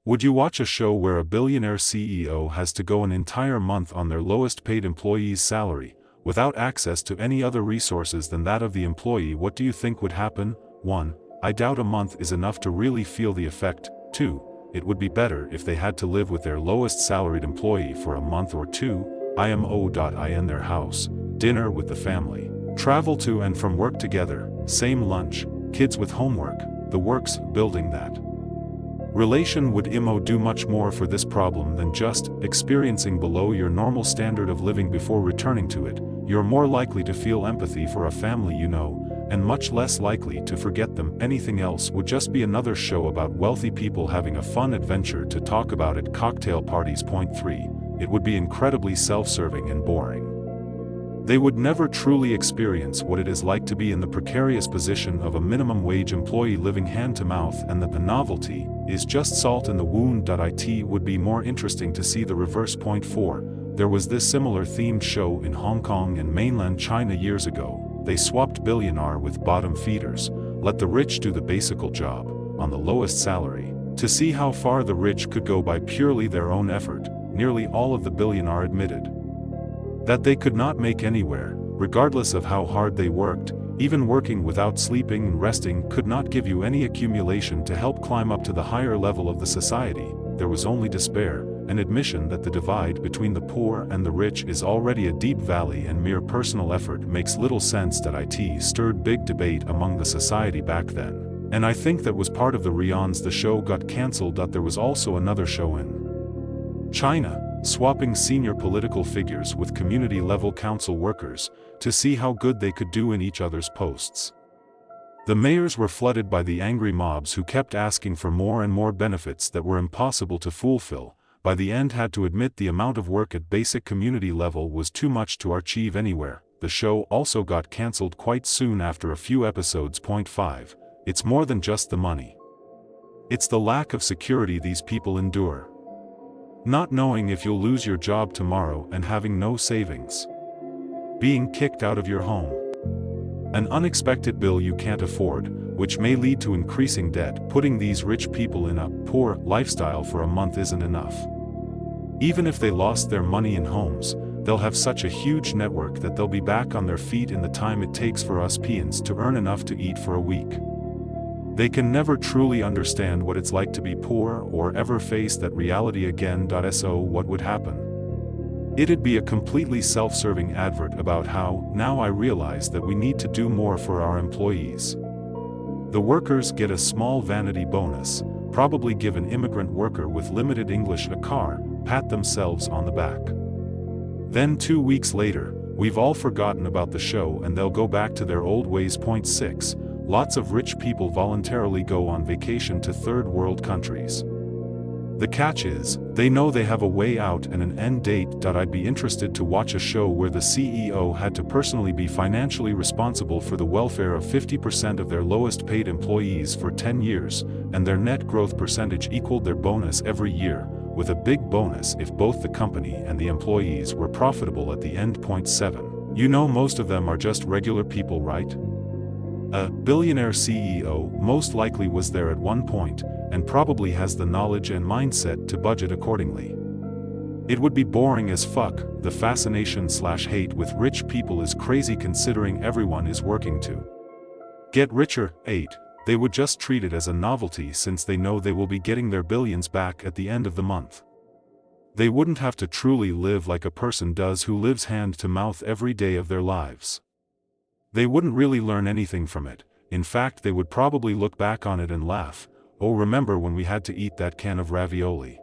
Would you watch a show where a billionaire CEO has to go an entire month on their lowest paid employee's salary, without access to any other resources than that of the employee? What do you think would happen? 1. I doubt a month is enough to really feel the effect. 2. It would be better if they had to live with their lowest salaried employee for a month or two. In their house, dinner with the family, travel to and from work together, same lunch, kids with homework, the works. Building that relation would do much more for this problem than just experiencing below your normal standard of living before returning to it. You're more likely to feel empathy for a family you know, and much less likely to forget them. Anything else would just be another show about wealthy people having a fun adventure to talk about at cocktail parties. Point 3. It would be incredibly self-serving and boring. They would never truly experience what it is like to be in the precarious position of a minimum wage employee living hand to mouth, and that the novelty is just salt in the wound. It would be more interesting to see the reverse. Point 4. There was this similar themed show in Hong Kong and mainland China years ago. They swapped billionaire with bottom feeders, let the rich do the basic job, on the lowest salary, to see how far the rich could go by purely their own effort. Nearly all of the billionaire admitted that they could not make anywhere, regardless of how hard they worked. Even working without sleeping and resting could not give you any accumulation to help climb up to the higher level of the society. There was only despair, an admission that the divide between the poor and the rich is already a deep valley, and mere personal effort makes little sense. It stirred big debate among the society back then, and I think that was part of the reasons the show got cancelled. There was also another show in China, swapping senior political figures with community-level council workers, to see how good they could do in each other's posts. The mayors were flooded by the angry mobs who kept asking for more and more benefits that were impossible to fulfill. By the end had to admit the amount of work at basic community level was too much to achieve anywhere. The show also got cancelled quite soon after a few episodes. Point 5. It's more than just the money. It's the lack of security these people endure. Not knowing if you'll lose your job tomorrow and having no savings. Being kicked out of your home. An unexpected bill you can't afford, which may lead to increasing debt. Putting these rich people in a poor lifestyle for a month isn't enough. Even if they lost their money and homes, they'll have such a huge network that they'll be back on their feet in the time it takes for us peons to earn enough to eat for a week. They can never truly understand what it's like to be poor or ever face that reality again. So what would happen? It'd be a completely self-serving advert about how, now I realize that we need to do more for our employees. The workers get a small vanity bonus, probably give an immigrant worker with limited English a car, pat themselves on the back. Then 2 weeks later, we've all forgotten about the show and they'll go back to their old ways. Point 6. Lots of rich people voluntarily go on vacation to third world countries. The catch is, they know they have a way out and an end date. I'd be interested to watch a show where the CEO had to personally be financially responsible for the welfare of 50% of their lowest paid employees for 10 years, and their net growth percentage equaled their bonus every year, with a big bonus if both the company and the employees were profitable at the end. Point 7. You know most of them are just regular people, right? A billionaire CEO most likely was there at one point, and probably has the knowledge and mindset to budget accordingly. It would be boring as fuck. The fascination/hate with rich people is crazy considering everyone is working to get richer. 8. They would just treat it as a novelty since they know they will be getting their billions back at the end of the month. They wouldn't have to truly live like a person does who lives hand to mouth every day of their lives. They wouldn't really learn anything from it. In fact, they would probably look back on it and laugh. Oh, remember when we had to eat that can of ravioli?